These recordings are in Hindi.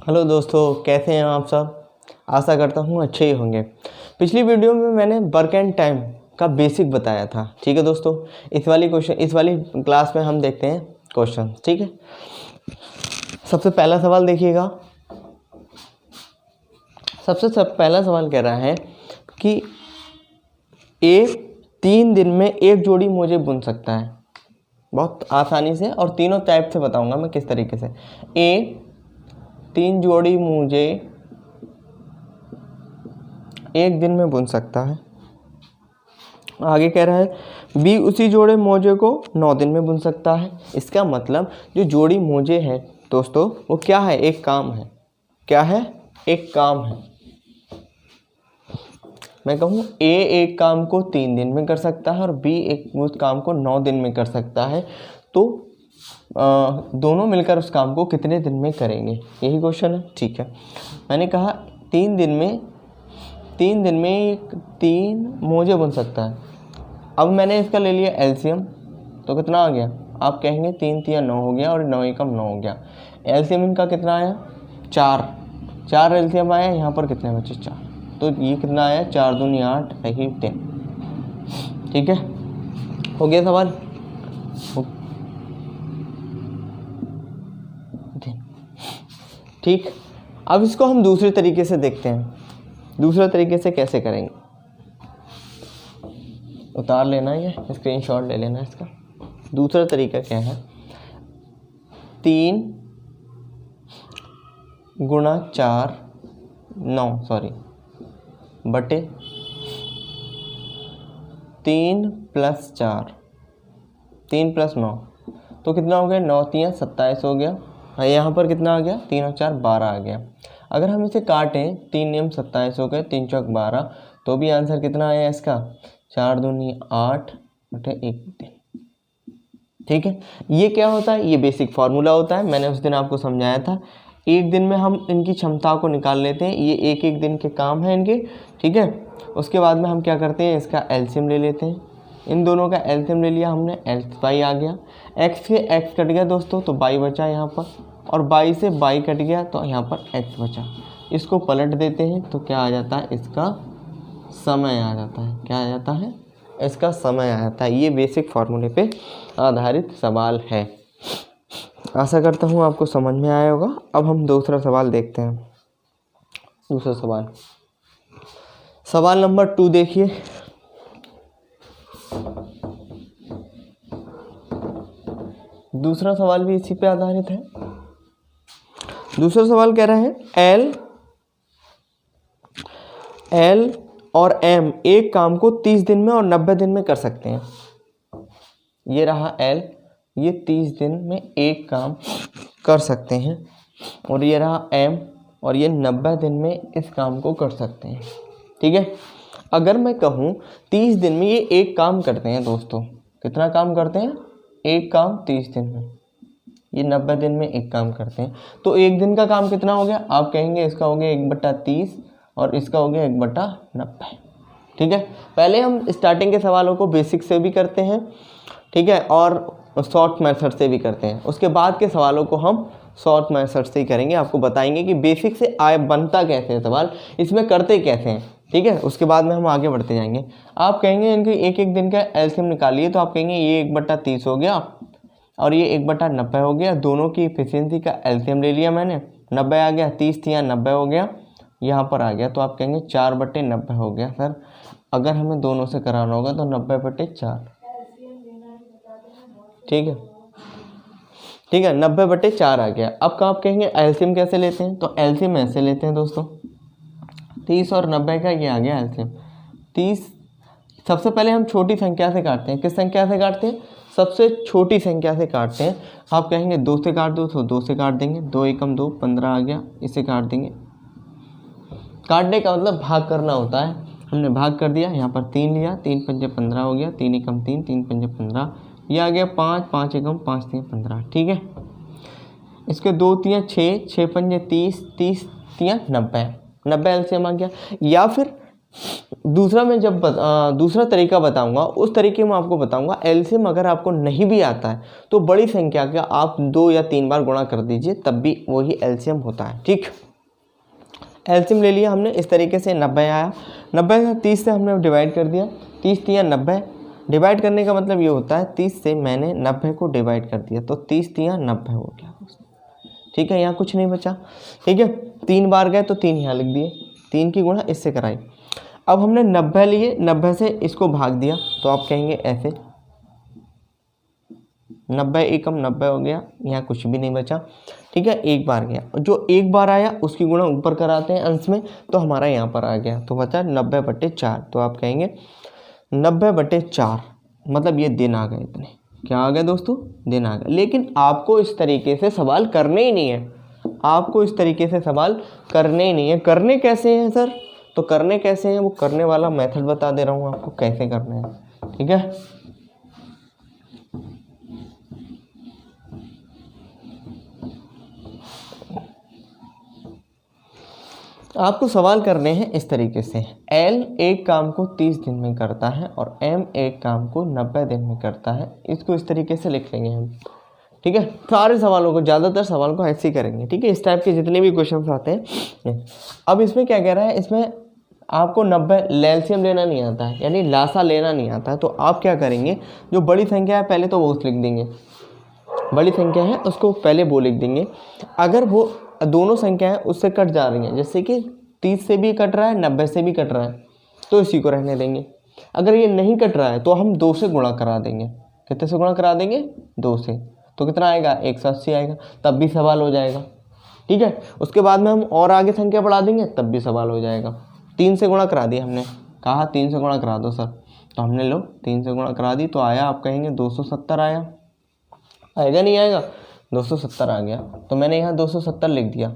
हेलो दोस्तों, कैसे हैं आप सब। आशा करता हूँ अच्छे ही होंगे। पिछली वीडियो में मैंने वर्क एंड टाइम का बेसिक बताया था। ठीक है दोस्तों, इस वाली क्लास में हम देखते हैं क्वेश्चन। ठीक है, सबसे पहला सवाल देखिएगा। पहला सवाल कह रहा है कि ए 3 दिन में एक जोड़ी मोजे बुन सकता है। बहुत आसानी से और तीनों टाइप से बताऊंगा मैं किस तरीके से। ए 3 जोड़ी मोजे एक दिन में बुन सकता है। आगे कह रहा है बी उसी जोड़े मोजे को 9 दिन में बुन सकता है। इसका मतलब जो जोड़ी मोजे है दोस्तों वो क्या है, एक काम है। क्या है, एक काम है। मैं कहूँ ए एक काम को 3 दिन में कर सकता है और बी उस काम को 9 दिन में कर सकता है, तो दोनों मिलकर उस काम को कितने दिन में करेंगे, यही क्वेश्चन है। ठीक है, मैंने कहा 3 दिन में 3 मोजे बन सकता है। अब मैंने इसका ले लिया एलसीएम, तो कितना आ गया, आप कहेंगे 3 3 9 हो गया और 9 एकम 9 हो गया। एलसीएम इनका कितना आया, 4 एलसीएम आया। यहाँ पर कितने बचे, 4, तो ये कितना आया, 4 दूनी 8 रही 10। ठीक है, हो गया सवाल। ठीक, अब इसको हम दूसरे तरीके से देखते हैं। दूसरे तरीके से कैसे करेंगे, उतार लेना है, ये स्क्रीनशॉट ले लेना है इसका। दूसरा तरीका क्या है, 3 गुणा 4 बटे 3 + 4 3 + 9, तो कितना हो गया, 9 3 27 हो गया। यहाँ पर कितना आ गया, 3 और 4 12 आ गया। अगर हम इसे काटें, 3 नियम 27 हो गए, 3 चौक 12, तो भी आंसर कितना आया इसका, 4 दूनी 8 बटे 1 दिन। ठीक है, ये क्या होता है, ये बेसिक फार्मूला होता है। मैंने उस दिन आपको समझाया था। एक दिन में हम इनकी क्षमता को निकाल लेते हैं, ये एक एक दिन के काम है इनके। ठीक है, उसके बाद में हम क्या करते हैं, इसका एलसीएम ले लेते हैं। इन दोनों का एलसीएम ले लिया हमने, एक्स वाई आ गया। एक्स से एक्स कट गया दोस्तों, तो बाई बचा यहाँ पर, और बाई से बाई कट गया तो यहाँ पर एक्स बचा। इसको पलट देते हैं तो क्या आ जाता है, इसका समय आ जाता है। क्या आ जाता है, इसका समय आ जाता है। ये बेसिक फार्मूले पे आधारित सवाल है। आशा करता हूँ आपको समझ में आया होगा। अब हम दूसरा सवाल देखते हैं। दूसरा सवाल नंबर 2 देखिए। दूसरा सवाल भी इसी पे आधारित है। दूसरा सवाल कह रहा है एल और एम एक काम को 30 दिन में और 90 दिन में कर सकते हैं। ये रहा एल, ये 30 दिन में एक काम कर सकते हैं, और ये रहा एम, और ये 90 दिन में इस काम को कर सकते हैं। ठीक है, अगर मैं कहूँ 30 दिन में ये एक काम करते हैं दोस्तों, कितना काम करते हैं, एक काम 30 दिन में, ये 90 दिन में एक काम करते हैं, तो एक दिन का काम कितना हो गया, आप कहेंगे इसका हो गया 1/30 और इसका हो गया 1/90। ठीक है, पहले हम स्टार्टिंग के सवालों को बेसिक से भी करते हैं, ठीक है, और शॉर्ट मेथड से भी करते हैं। उसके बाद के सवालों को हम शॉर्ट मेथड से ही करेंगे। आपको बताएंगे कि बेसिक से बनता कैसे है सवाल, इसमें करते कैसे हैं। ठीक है, उसके बाद में हम आगे बढ़ते जाएंगे। आप कहेंगे इनके एक एक दिन का एलसीएम निकालिए, तो आप कहेंगे ये 1/30 हो गया और ये 1/90 हो गया। दोनों की एफिशिएंसी का एलसीएम ले लिया मैंने, 90 आ गया, 30 या 90 हो गया, यहाँ पर आ गया, तो आप कहेंगे 4/90 हो गया। सर अगर हमें दोनों से कराना होगा तो 90/4। ठीक है, 90/4 आ गया। अब आप कहेंगे एलसीएम कैसे लेते हैं, तो एलसीएम ऐसे लेते हैं दोस्तों, 30 और 90 का ये आ गया एलसीएम। 30 सबसे पहले हम छोटी संख्या से काटते हैं। किस संख्या से काटते हैं, सबसे छोटी संख्या से काटते हैं। आप कहेंगे 2 से काट दो, तो 2 से काट देंगे, 2 एकम 2 15 आ गया, इसे काट देंगे। काटने का मतलब भाग करना होता है, हमने भाग कर दिया। यहाँ पर 3 लिया, 3 पंजे 15 हो गया, 3 एकम 3, 3 पंजे 15, ये आ गया 5, 5 एकम 5 3 15। ठीक है, इसके 2 3 6, 6 पंजे 30, 30 3 90 एलसीएम आ गया। या फिर दूसरा मैं जब दूसरा तरीका बताऊंगा, उस तरीके में आपको बताऊंगा एलसीएम अगर आपको नहीं भी आता है तो बड़ी संख्या का आप 2 या 3 बार गुणा कर दीजिए, तब भी वही एलसीएम होता है। ठीक, एलसीएम ले लिया हमने इस तरीके से, 90 आया, 90 से 30 से हमने डिवाइड कर दिया, 30 तिया 90, डिवाइड करने का मतलब ये होता है 30 से मैंने 90 को डिवाइड कर दिया तो 30 तिया 90 हो गया। ठीक है, यहाँ कुछ नहीं बचा। ठीक है, 3 बार गए तो 3 यहाँ लिख दिए, 3 की गुणा इससे कराई। अब हमने 90 लिए, 90 से इसको भाग दिया तो आप कहेंगे ऐसे, 90 एकम 90 हो गया, यहाँ कुछ भी नहीं बचा। ठीक है, एक बार गया, जो एक बार आया उसकी गुणा ऊपर कराते हैं अंश में, तो हमारा यहाँ पर आ गया, तो बचा 90/4। तो आप कहेंगे 90/4, मतलब ये दिन आ गए इतने। क्या आ गए दोस्तों? दिन आ गए। लेकिन आपको इस तरीके से सवाल करने ही नहीं है, आपको इस तरीके से सवाल करने ही नहीं है। करने कैसे हैं सर? तो करने कैसे हैं वो करने वाला मेथड बता दे रहा हूँ आपको कैसे करना है। ठीक है, आपको सवाल करने हैं इस तरीके से, एल एक काम को 30 दिन में करता है और एम एक काम को 90 दिन में करता है। इसको इस तरीके से लिख लेंगे हम। ठीक है, सारे सवालों को, ज़्यादातर सवाल को ऐसे ही करेंगे। ठीक है, इस टाइप के जितने भी क्वेश्चन आते हैं। अब इसमें क्या कह रहा है, इसमें आपको 90 एलसीएम लेना नहीं आता है, यानी लासा लेना नहीं आता है, तो आप क्या करेंगे, जो बड़ी संख्या है पहले तो वो लिख देंगे, बड़ी संख्या है उसको पहले वो लिख देंगे। अगर वो दोनों संख्याएं उससे कट जा रही हैं, जैसे कि 30 से भी कट रहा है, 90 से भी कट रहा है, तो इसी को रहने देंगे। अगर ये नहीं कट रहा है तो हम 2 से गुणा करा देंगे। कितने से गुणा करा देंगे? 2 से। तो कितना आएगा? 180 आएगा, तब भी सवाल हो जाएगा। ठीक है, उसके बाद में हम और आगे संख्या बढ़ा देंगे, तब भी सवाल हो जाएगा। 3 से गुणा करा दिया हमने, कहा 3 से गुणा करा दो सर, तो हमने लो 3 से गुणा करा दी, तो आया, आप कहेंगे 270 आया। आएगा नहीं आएगा? 270 आ गया, तो मैंने यहाँ 270 लिख दिया।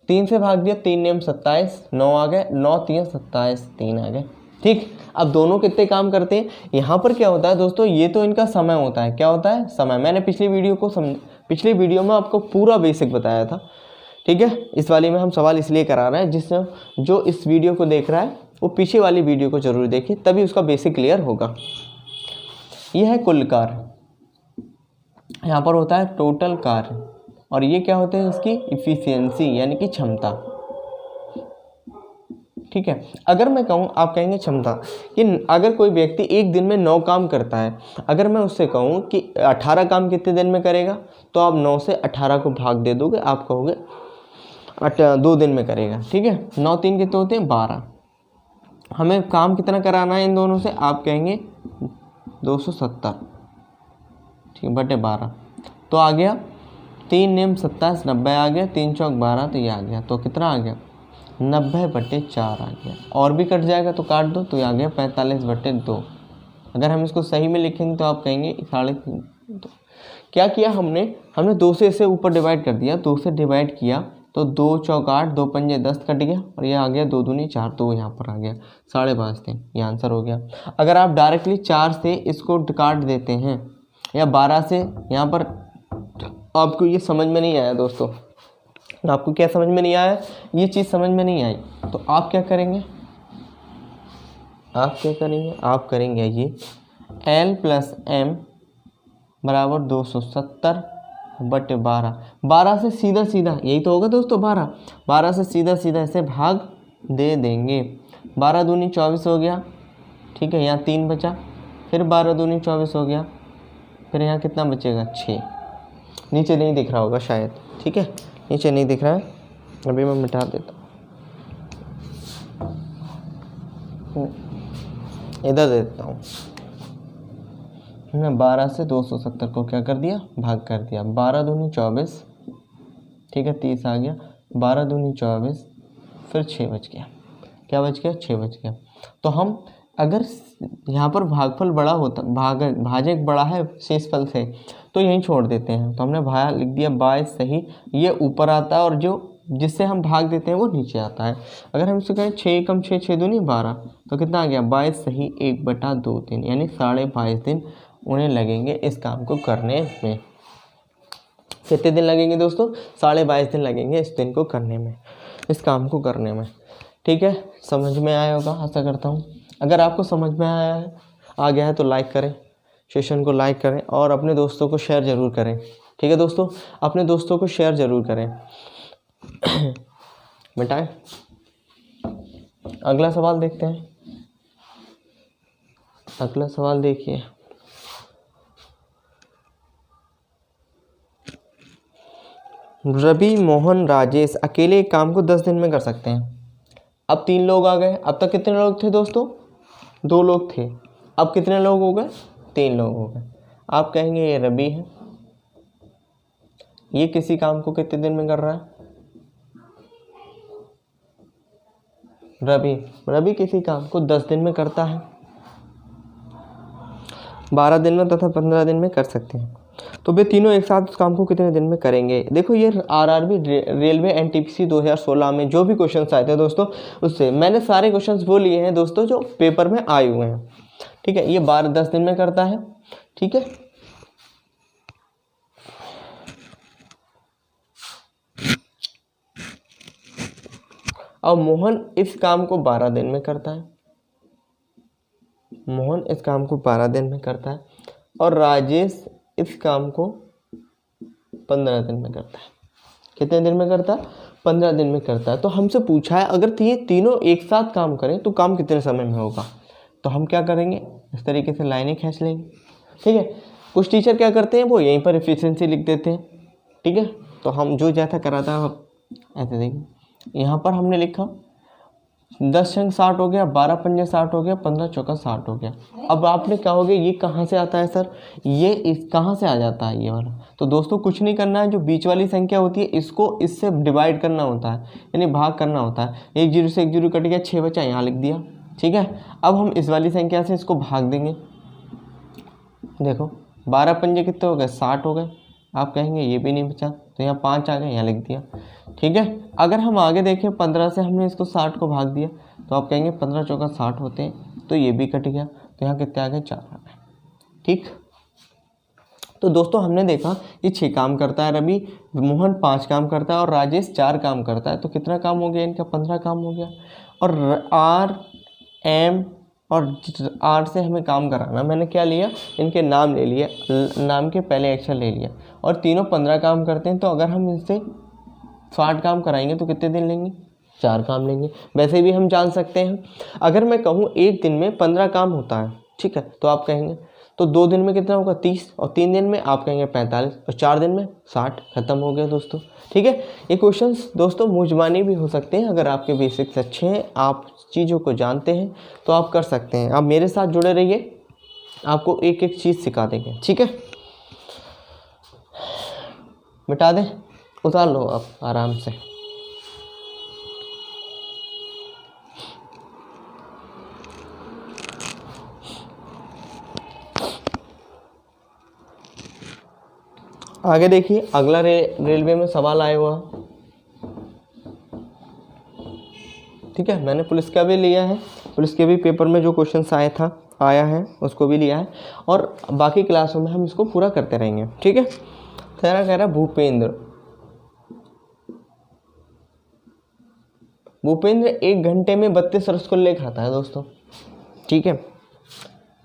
3 से भाग दिया, 3 नेम 27, 9 आ गए, 9 तिया 27, 3 आ गए। ठीक, अब दोनों कितने काम करते हैं? यहाँ पर क्या होता है दोस्तों, ये तो इनका समय होता है। क्या होता है? समय। मैंने पिछली पिछली वीडियो में आपको पूरा बेसिक बताया था। ठीक है, इस वाली में हम सवाल इसलिए करा रहे हैं, जिससे जो इस वीडियो को देख रहा है वो पीछे वाली वीडियो को जरूर देखे, तभी उसका बेसिक क्लियर होगा। यह है कुल कार्य, यहाँ पर होता है टोटल कार्य, और ये क्या होते हैं? इसकी इफिशियंसी यानी कि क्षमता। ठीक है, अगर मैं कहूँ, आप कहेंगे क्षमता, कि अगर कोई व्यक्ति एक दिन में 9 काम करता है, अगर मैं उससे कहूँ कि 18 काम कितने दिन में करेगा, तो आप 9 से 18 को भाग दे दोगे, आप कहोगे 2 दिन में करेगा। ठीक है, 9 3 कितने होते हैं? 12। हमें काम कितना कराना है इन दोनों से? आप कहेंगे 270, ठीक, बटे 12, तो आ गया 3 नेम 27, 90 आ गया, 3 चौक 12, तो ये आ गया, तो कितना आ गया? 90/4 आ गया। और भी कट जाएगा तो काट दो, तो ये आ गया 45/2। अगर हम इसको सही में लिखेंगे तो आप कहेंगे 3.5। क्या किया हमने 2 से इसे ऊपर डिवाइड कर दिया, 2 से डिवाइड किया तो 2 चौक 8, 2 पंजे 10 कट गया, और ये आ गया 2 दूनी 4, तो यहाँ पर आ गया 5.5 दिन, ये आंसर हो गया। अगर आप डायरेक्टली 4 से इसको काट देते हैं या 12 से, यहाँ पर आपको ये समझ में नहीं आया दोस्तों, आपको क्या समझ में नहीं आया, ये चीज़ समझ में नहीं आई, तो आप क्या करेंगे? आप करेंगे ये L + M बराबर 270/12। 12 से सीधा यही तो होगा दोस्तों, 12 से सीधा इसे भाग दे देंगे। 12 दूनी 24 हो गया। ठीक है, यहाँ 3 बचा, फिर 12 दूनी 24 हो गया, फिर यहाँ कितना बचेगा? 6। नीचे नहीं दिख रहा होगा शायद। ठीक है, नीचे नहीं दिख रहा है, अभी मैं मिटा देता हूँ, इधर दे देता हूँ। मैं 12 से 270 को क्या कर दिया? भाग कर दिया। 12 दूनी 24, ठीक है, 30 आ गया, 12 दूनी 24, फिर 6 बच गया। क्या बच गया? 6 बच गया। तो हम अगर यहाँ पर भागफल बड़ा होता, भाजक बड़ा है शेषफल से, तो यहीं छोड़ देते हैं। तो हमने भाया लिख दिया 22 सही, ये ऊपर आता है और जो जिससे हम भाग देते हैं वो नीचे आता है। अगर हम इससे कहें 6 एकम 6, 6 दूनी 12, तो कितना आ गया? 22 सही 1/2 दिन, यानी 22.5 दिन उन्हें लगेंगे इस काम को करने में। कितने दिन लगेंगे दोस्तों? 22.5 दिन लगेंगे इस दिन को करने में, इस काम को करने में। ठीक है, समझ में आया होगा आशा करता हूँ। अगर आपको समझ में आ गया है तो लाइक करें, सेशन को लाइक करें और अपने दोस्तों को शेयर ज़रूर करें। ठीक है दोस्तों, अपने दोस्तों को शेयर ज़रूर करें। मिटाएं, अगला सवाल देखते हैं। अगला सवाल देखिए, रवि, मोहन, राजेश अकेले एक काम को 10 दिन में कर सकते हैं। अब 3 लोग आ गए। अब तक कितने लोग थे दोस्तों? 2 लोग थे। अब कितने लोग हो गए? 3 लोग हो गए। आप कहेंगे ये रवि है, ये किसी काम को कितने दिन में कर रहा है? रवि किसी काम को 10 दिन में करता है, 12 दिन में तथा 15 दिन में कर सकते हैं। तो वे तीनों एक साथ उस काम को कितने दिन में करेंगे? देखो ये आरआरबी रेलवे एनटीपीसी 2016 में जो भी क्वेश्चंस आए थे दोस्तों, उससे मैंने सारे क्वेश्चंस वो लिए हैं दोस्तों जो पेपर में आए हुए हैं। ठीक है, ये 10 दिन में करता है। ठीक है, और मोहन इस काम को 12 दिन में करता है। मोहन इस काम को 12 दिन में करता है और राजेश इस काम को 15 दिन में करता है। कितने दिन में करता है? 15 दिन में करता है। तो हमसे पूछा है अगर ये तीनों एक साथ काम करें तो काम कितने समय में होगा? तो हम क्या करेंगे, इस तरीके से लाइनें खींच लेंगे। ठीक है, कुछ टीचर क्या करते हैं, वो यहीं पर एफिशिएंसी लिख देते हैं। ठीक है, तो हम जो जैसा कराता है ऐसे देखिए, यहाँ पर हमने लिखा 10 छंग 60 हो गया, 12 पंजे 60 हो गया, 15 चौका 60 हो गया। अब आपने कहोगे ये कहाँ से आता है सर, ये इस कहाँ से आ जाता है ये वाला? तो दोस्तों कुछ नहीं करना है, जो बीच वाली संख्या होती है इसको इससे डिवाइड करना होता है, यानी भाग करना होता है। 1 0 से 1 0 कट गया, 6 बचा, यहाँ लिख दिया। ठीक है, अब हम इस वाली संख्या से इसको भाग देंगे। देखो 12 पंजे कितने हो गए? 60 हो गए। आप कहेंगे ये भी नहीं बचा, तो यहाँ 5 आ गए, यहाँ लिख दिया। ठीक है, अगर हम आगे देखें 15 से हमने इसको 60 को भाग दिया, तो आप कहेंगे 15 चौका 60 होते हैं, तो ये भी कट गया, तो यहाँ कितने आ गए? 4 आ गए। ठीक, तो दोस्तों हमने देखा ये 6 काम करता है रवि, मोहन 5 काम करता है और राजेश 4 काम करता है। तो कितना काम हो गया इनका? 15 काम हो गया। और आर, एम और आर से हमें काम कराना, मैंने क्या लिया, इनके नाम ले लिया, नाम के पहले अक्षर ले लिया, और तीनों 15 काम करते हैं। तो अगर हम इनसे 60 काम कराएंगे तो कितने दिन लेंगे? 4 काम लेंगे। वैसे भी हम जान सकते हैं, अगर मैं कहूँ एक दिन में 15 काम होता है, ठीक है, तो आप कहेंगे तो 2 दिन में कितना होगा? 30, और 3 दिन में आप कहेंगे 45, और 4 दिन में 60। खत्म हो गया दोस्तों। ठीक है, ये क्वेश्चंस दोस्तों मुझमानी भी हो सकते हैं। अगर आपके बेसिक्स अच्छे हैं, आप चीज़ों को जानते हैं, तो आप कर सकते हैं। आप मेरे साथ जुड़े रहिए, आपको एक एक चीज़ सिखा देंगे। ठीक है, मिटा दें, उतार लो आप आराम से। आगे देखिए, अगला रेलवे में सवाल आया हुआ। ठीक है, मैंने पुलिस का भी लिया है, पुलिस के भी पेपर में जो क्वेश्चंस आया है उसको भी लिया है, और बाकी क्लासों में हम इसको पूरा करते रहेंगे। ठीक है, तेरा कह रहा भूपेंद्र 1 घंटे में 32 रसगुल्ले खाता है दोस्तों। ठीक है,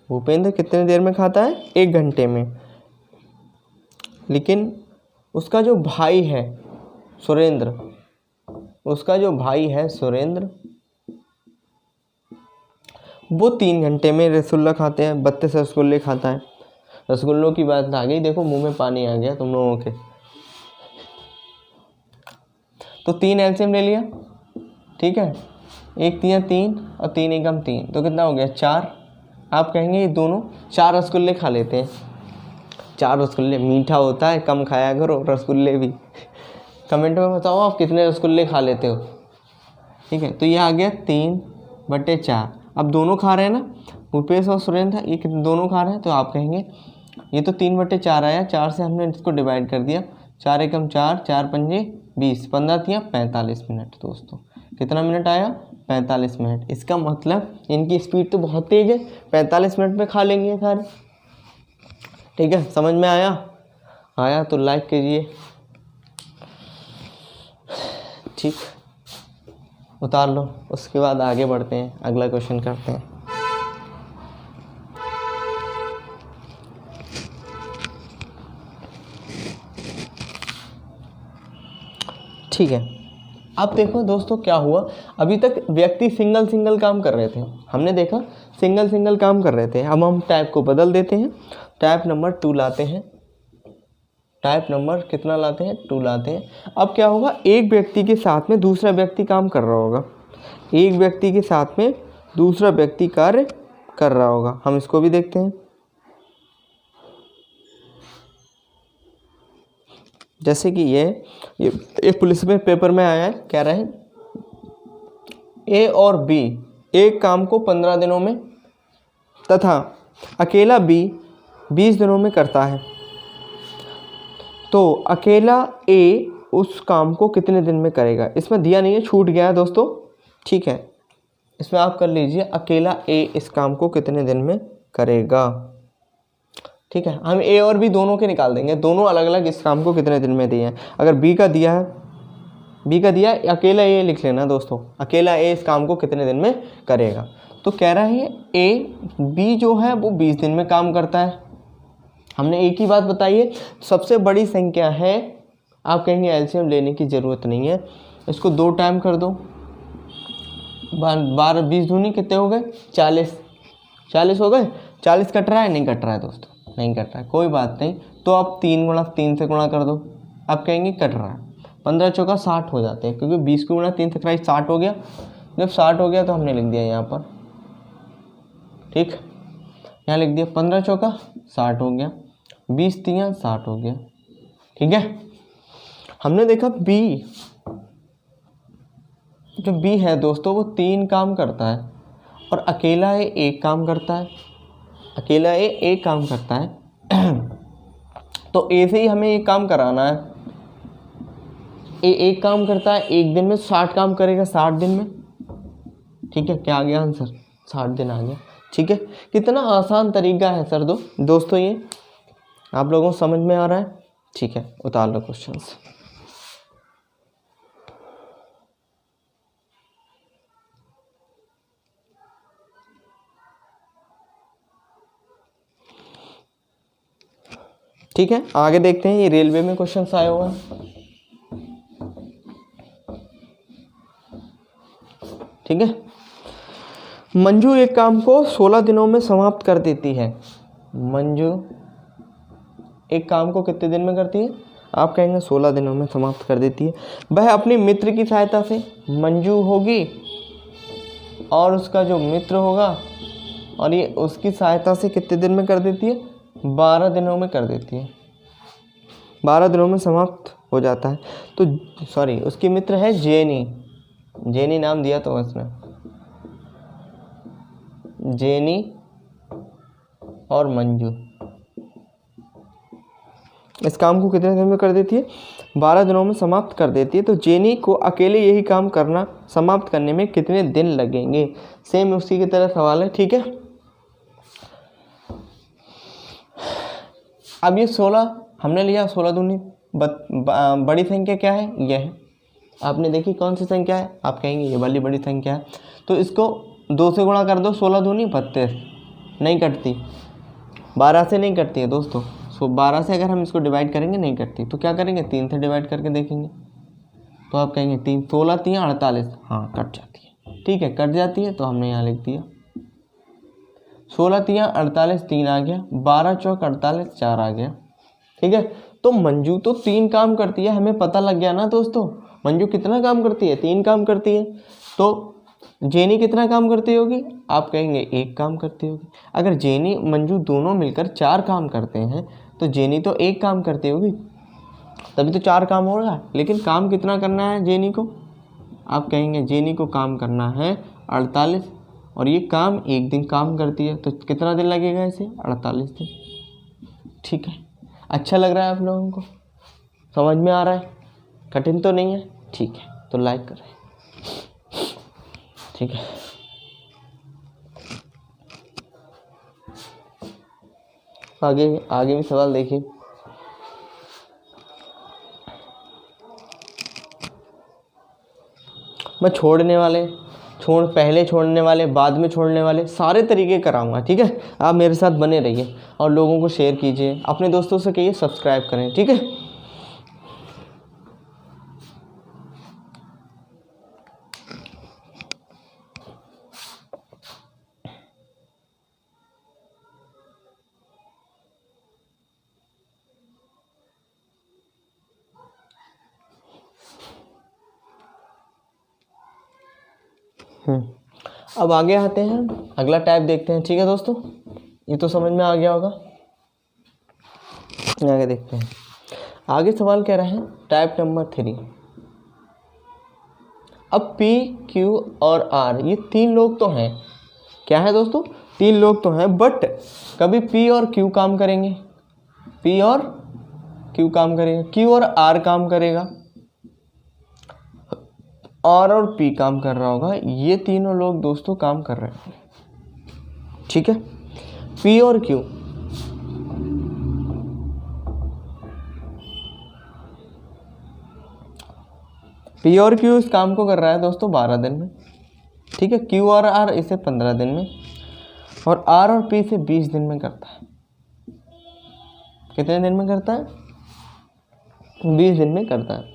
भूपेंद्र कितने देर में खाता है? 1 घंटे में। लेकिन उसका जो भाई है सुरेंद्र, वो 3 घंटे में रसगुल्ला खाते हैं, 32 रसगुल्ले खाता है। रसगुल्लों की बात आ गई, देखो मुंह में पानी आ गया तुम लोगों के। तो 3 एलसीएम ले लिया। ठीक है, 1 3 3 और 3 एकम 3, तो कितना हो गया? 4। आप कहेंगे ये दोनों 4 रसगुल्ले खा लेते हैं। 4 रसगुल्ले, मीठा होता है, कम खाया करो रसगुल्ले भी। कमेंट में बताओ आप कितने रसगुल्ले खा लेते हो। ठीक है, तो ये आ गया 3/4। अब दोनों खा रहे हैं ना, भूपेश और सुरेंद्र, ये दोनों खा रहे हैं, तो आप कहेंगे ये तो 3/4 आया, 4 से हमने इसको डिवाइड कर दिया। 4 एकम 4, 4 पंजे 20, 15 तिया 45 मिनट। दोस्तों कितना मिनट आया? 45 मिनट। इसका मतलब इनकी स्पीड तो बहुत तेज है, 45 मिनट में खा लेंगे सारे। ठीक है, समझ में आया तो लाइक कीजिए। ठीक, उतार लो, उसके बाद आगे बढ़ते हैं, अगला क्वेश्चन करते हैं। ठीक है, अब देखो दोस्तों क्या हुआ, अभी तक व्यक्ति सिंगल सिंगल काम कर रहे थे, हमने देखा सिंगल सिंगल काम कर रहे थे। अब हम टाइप को बदल देते हैं, टाइप नंबर 2 लाते हैं, टाइप नंबर कितना लाते हैं, 2 लाते हैं। अब क्या होगा, एक व्यक्ति के साथ में दूसरा व्यक्ति काम कर रहा होगा, एक व्यक्ति के साथ में दूसरा व्यक्ति कार्य कर रहा होगा। हम इसको भी देखते हैं, जैसे कि ये एक पुलिस में पेपर में आया है, कह रहे हैं ए और बी एक काम को 15 दिनों में तथा अकेला बी 20 दिनों में करता है, तो अकेला ए उस काम को कितने दिन में करेगा। इसमें दिया नहीं है, छूट गया है दोस्तों, ठीक है, इसमें आप कर लीजिए अकेला ए इस काम को कितने दिन में करेगा। ठीक है, हम ए और बी दोनों के निकाल देंगे, दोनों अलग अलग इस काम को कितने दिन में दिए हैं। अगर बी का दिया है, बी का दिया है, अकेला ए लिख लेना दोस्तों, अकेला ए इस काम को कितने दिन में करेगा। तो कह रहा है ए बी जो है वो 20 दिन में काम करता है। हमने एक ही बात बताई है, सबसे बड़ी संख्या है, आप कहेंगे एलसीएम लेने की ज़रूरत नहीं है, इसको 2 टाइम कर दो, 12 20 दूनी कितने हो गए, 40 हो गए। 40 कट रहा है, नहीं कट रहा है दोस्तों, नहीं कट रहा है, कोई बात नहीं, तो आप 3 गुणा 3 से गुणा कर दो, आप कहेंगे कट रहा है, 15 चौका 60 हो जाते हैं, क्योंकि 20 को गुणा 3 से कराई 60 हो गया। जब 60 हो गया तो हमने लिख दिया यहाँ पर, ठीक, यहाँ लिख दिया 15 चौका 60 हो गया, 20 तियाँ 60 हो गया। ठीक है, हमने देखा बी, जो बी है दोस्तों वो 3 काम करता है और अकेला ए 1 काम करता है, अकेला ए 1 काम करता है। तो ए से ही हमें एक काम कराना है, ए 1 काम करता है, एक दिन में 60 काम करेगा 60 दिन में। ठीक है, क्या आ गया आंसर, 60 दिन आ गया। ठीक है, कितना आसान तरीका है सर दोस्तों, ये आप लोगों को समझ में आ रहा है। ठीक है, उतार लो क्वेश्चंस। ठीक है, आगे देखते हैं, ये रेलवे में क्वेश्चंस आए हुए हैं। ठीक है, मंजू एक काम को 16 दिनों में समाप्त कर देती है। मंजू एक काम को कितने दिन में करती है, आप कहेंगे 16 दिनों में समाप्त कर देती है। वह अपनी मित्र की सहायता से, मंजू होगी और उसका जो मित्र होगा, और ये उसकी सहायता से कितने दिन में कर देती है, 12 दिनों में कर देती है, 12 दिनों में समाप्त हो जाता है। तो सॉरी, उसकी मित्र है जेनी, जेनी नाम दिया तो उसने, जेनी और मंजू इस काम को कितने दिन में कर देती है, 12 दिनों में समाप्त कर देती है। तो जेनी को अकेले यही काम करना समाप्त करने में कितने दिन लगेंगे, सेम उसी की तरह सवाल है। ठीक है, अब ये 16 हमने लिया, 16 दूनी बड़ी संख्या क्या है, यह है, आपने देखी कौन सी संख्या है, आप कहेंगे ये वाली बड़ी संख्या है। तो इसको 2 से गुणा कर दो, 16 दूनी 32, नहीं कटती, 12 से नहीं कटती है दोस्तों। सो 12 से अगर हम इसको डिवाइड करेंगे नहीं कटती, तो क्या करेंगे, 3 से डिवाइड करके देखेंगे, तो आप कहेंगे 3 16 3 48, हाँ कट जाती है। ठीक है, कट जाती है, तो हमने यहाँ लिख दिया 16 3 48, 3 आ गया, 12 चौक 48, 4 आ गया। ठीक है, तो मंजू तो 3 काम करती है, हमें पता लग गया ना दोस्तों, मंजू कितना काम करती है, 3 काम करती है। तो जेनी कितना काम करती होगी, आप कहेंगे 1 काम करती होगी। अगर जेनी मंजू दोनों मिलकर 4 काम करते हैं, तो जेनी तो 1 काम करती होगी, तभी तो 4 काम होगा। लेकिन काम कितना करना है जेनी को, आप कहेंगे जेनी को काम करना है 48, और ये काम 1 दिन काम करती है, तो कितना दिन लगेगा इसे, 48 दिन। ठीक है, अच्छा लग रहा है आप लोगों को, समझ में आ रहा है, कठिन तो नहीं है। ठीक है, तो लाइक करें। ठीक है, आगे भी सवाल देखिए। मैं पहले छोड़ने वाले, बाद में छोड़ने वाले सारे तरीके कराऊंगा। ठीक है, आप मेरे साथ बने रहिए और लोगों को शेयर कीजिए, अपने दोस्तों से कहिए सब्सक्राइब करें। ठीक है, अब आगे आते हैं, अगला टाइप देखते हैं। ठीक है दोस्तों, ये तो समझ में आ गया होगा। आगे देखते हैं, आगे सवाल कह रहे हैं टाइप नंबर 3। अब P, Q और R ये 3 लोग तो हैं। क्या है दोस्तों? 3 लोग तो हैं, बट कभी P और Q काम करेंगे, P और Q काम करेंगे, Q और R काम करेगा, R और P काम कर रहा होगा। ये तीनों लोग दोस्तों काम कर रहे हैं। ठीक है, P और Q इस काम को कर रहा है दोस्तों 12 दिन में। ठीक है, Q और R इसे 15 दिन में, और R और P इसे 20 दिन में करता है। कितने दिन में करता है? 20 दिन में करता है।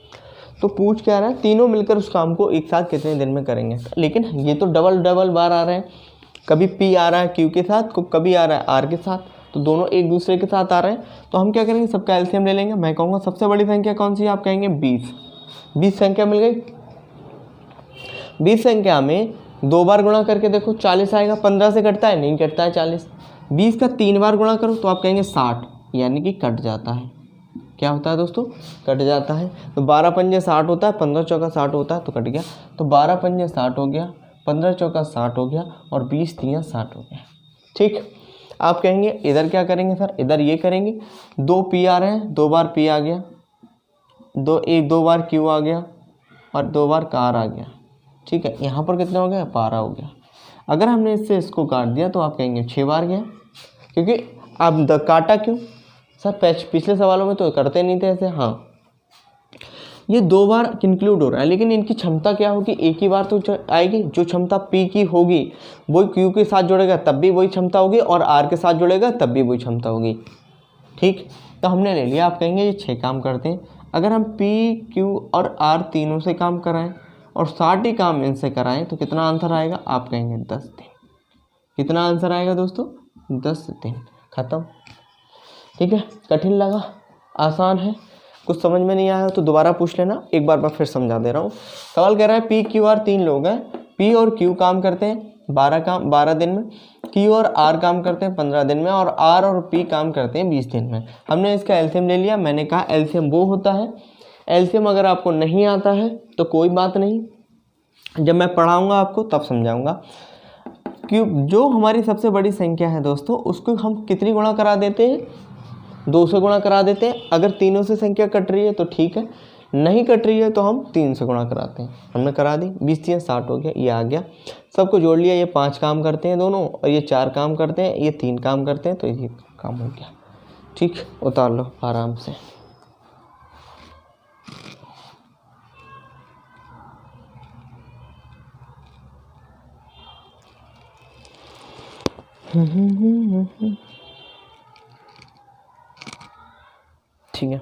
तो पूछ क्या रहा है, तीनों मिलकर उस काम को एक साथ कितने दिन में करेंगे। लेकिन ये तो डबल बार आ रहे हैं, कभी P आ रहा है Q के साथ, कभी आ रहा है R के साथ, तो दोनों एक दूसरे के साथ आ रहे हैं। तो हम क्या करेंगे, सबका एलसीएम ले लेंगे। मैं कहूँगा सबसे बड़ी संख्या कौन सी है, आप कहेंगे 20 संख्या मिल गई। 20 संख्या में 2 बार गुणा करके देखो 40 आएगा। 15 से कटता है? नहीं कटता है 40। 20 का 3 बार गुणा करो तो आप कहेंगे 60, यानी कि कट जाता है। क्या होता है दोस्तों? कट जाता है। तो 12 पंजे 60 होता है, 15 चौका 60 होता है, तो कट गया। तो 12 पंजे 60 हो गया, 15 चौका 60 हो गया, और 20 तियां 60 हो गया। ठीक, आप कहेंगे इधर क्या करेंगे सर? इधर ये करेंगे, 2 P आ रहे हैं, 2 बार P आ गया, 2 बार Q आ गया, और 2 बार R आ गया। ठीक है, यहाँ पर कितना हो गया? 12 हो गया। अगर हमने इसको काट दिया तो आप कहेंगे 6 बार गया, क्योंकि अब काटा क्यों सर? पिछले सवालों में तो करते नहीं थे ऐसे। हाँ, ये 2 बार इंक्लूड हो रहा है, लेकिन इनकी क्षमता क्या होगी? एक ही बार तो आएगी। जो क्षमता P की होगी वही Q के साथ जुड़ेगा तब भी वही क्षमता होगी, और R के साथ जुड़ेगा तब भी वही क्षमता होगी। ठीक, तो हमने ले लिया। आप कहेंगे ये 6 काम करते हैं। अगर हम P, Q और R तीनों से काम कराएं और 60 ही काम इनसे कराएं तो कितना आंसर आएगा? आप कहेंगे 10 दिन। कितना आंसर आएगा दोस्तों? 10 दिन। खत्म। ठीक है, कठिन लगा? आसान है? कुछ समझ में नहीं आया तो दोबारा पूछ लेना, एक बार मैं फिर समझा दे रहा हूँ। सवाल कह रहा है P, Q, R 3 लोग हैं। P और Q काम करते हैं 12 दिन में, Q और R काम करते हैं 15 दिन में, और R और P काम करते हैं 20 दिन में। हमने इसका एलसीएम ले लिया। मैंने कहा एलसीएम वो होता है, एलसीएम अगर आपको नहीं आता है तो कोई बात नहीं, जब मैं पढ़ाऊँगा आपको तब समझाऊँगा। जो हमारी सबसे बड़ी संख्या है दोस्तों, उसको हम कितनी गुणा करा देते हैं? 2 से गुणा करा देते हैं। अगर तीनों से संख्या कट रही है तो ठीक है, नहीं कट रही है तो हम 3 से गुणा कराते हैं। हमने करा दी, 20 तियां 60 हो गया, ये आ गया। सबको जोड़ लिया, ये 5 काम करते हैं दोनों, और ये 4 काम करते हैं, ये 3 काम करते हैं, तो ये काम हो गया। ठीक, उतार लो आराम से। ठीक है,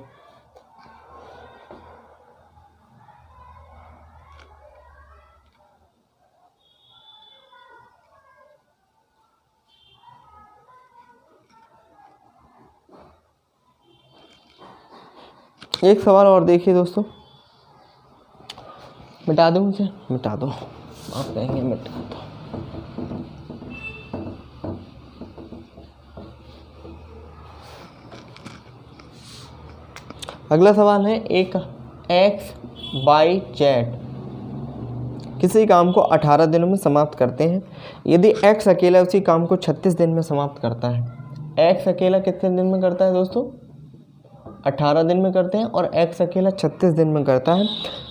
एक सवाल और देखिए दोस्तों। मिटा दूँ मुझे? मिटा दो, आप कहेंगे मिटा दो। अगला सवाल है, एक X, Y, Z किसी काम को 18 दिनों में समाप्त करते हैं। यदि X अकेला उसी काम को 36 दिन में समाप्त करता है। X अकेला कितने दिन में करता है दोस्तों? 18 दिन में करते हैं, और X अकेला 36 दिन में करता है।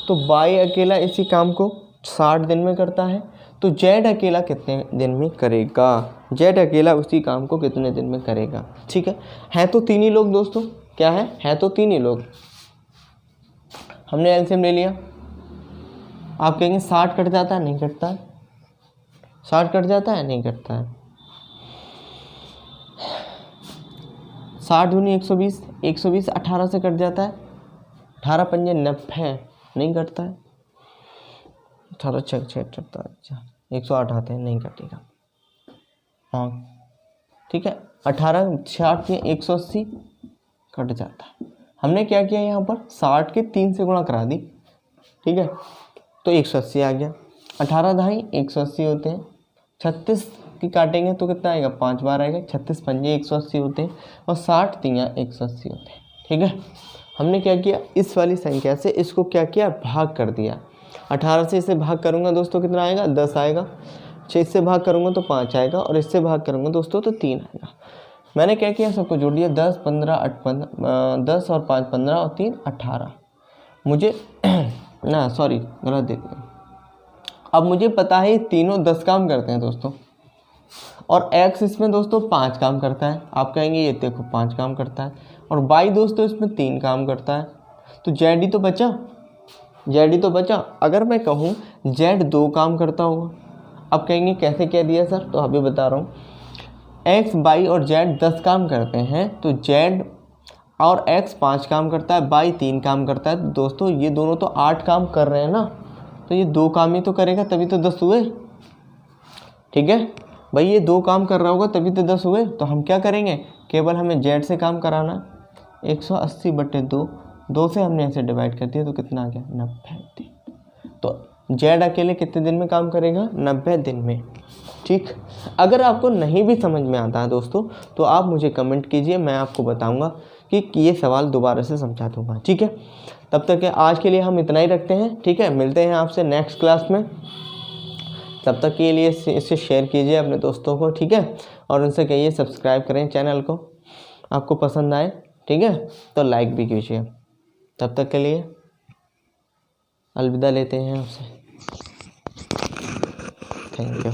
तो Y अकेला इसी काम को 60 दिन में करता है। तो Z अकेला कितने दिन में करेगा? Z अकेला उसी काम को कितने दिन में करेगा? ठीक है तो 3 ही लोग दोस्तों। क्या है तो 3 ही लोग। हमने एलसीएम ले लिया, आप कहेंगे 60 कट जाता है, नहीं कटता है। 60 कट जाता है, नहीं कटता है। 60 दूनी 120, 120 18 से कट जाता है। 18 पंजे 90, नहीं कटता है। 18 छः 108 आते हैं, नहीं कटेगा। हाँ ठीक है। 18 60 में 180 कट जाता है। हमने क्या किया यहाँ पर 60 के 3 से गुणा करा दी, ठीक है, तो 180 आ गया। 18 दहाई 180 होते हैं। 36 की काटेंगे तो कितना आएगा, 5 बार आएगा। 36 पंजे 180 होते हैं और 60 तियाँ 180 होते हैं, ठीक है। हमने क्या किया, इस वाली संख्या से इसको क्या किया, भाग कर दिया। 18 से इसे भाग करूँगा दोस्तों कितना आएगा, 10 आएगा। 6 से भाग करूँगा तो 5 आएगा और इससे भाग करूँगा दोस्तों तो 3 आएगा। मैंने क्या किया, सबको जोड़ दिया। 10 15 8 15 10 और 5 15 और 3 18। मुझे ना सॉरी गलत दे दिया। अब मुझे पता है तीनों 10 काम करते हैं दोस्तों, और x इसमें दोस्तों 5 काम करता है। आप कहेंगे ये देखो 5 काम करता है, और y दोस्तों इसमें 3 काम करता है। तो z ही तो बचा, z ही तो बचा। अगर मैं कहूँ z 2 काम करता होगा, अब कहेंगे कैसे कह दिया सर, तो अभी बता रहा हूँ। x y और z 10 काम करते हैं, तो z और x 5 काम करता है, y 3 काम करता है। तो दोस्तों ये दोनों तो 8 काम कर रहे हैं ना, तो ये 2 काम ही तो करेगा, तभी तो 10 हुए, ठीक है भाई। ये 2 काम कर रहा होगा तभी तो 10 हुए। तो हम क्या करेंगे, केवल हमें z से काम कराना। 180/2, 2 से हमने ऐसे डिवाइड कर दिया तो कितना आ गया, 90 दिन। तो z अकेले कितने दिन में काम करेगा, 90 दिन में, ठीक। अगर आपको नहीं भी समझ में आता है दोस्तों तो आप मुझे कमेंट कीजिए, मैं आपको बताऊंगा कि ये सवाल दोबारा से समझा दूंगा, ठीक है। तब तक आज के लिए हम इतना ही रखते हैं, ठीक है। मिलते हैं आपसे नेक्स्ट क्लास में। तब तक के लिए इसे शेयर कीजिए अपने दोस्तों को, ठीक है, और उनसे कहिए सब्सक्राइब करें चैनल को, आपको पसंद आए, ठीक है, तो लाइक भी कीजिए। तब तक के लिए अलविदा लेते हैं आपसे। Thank you.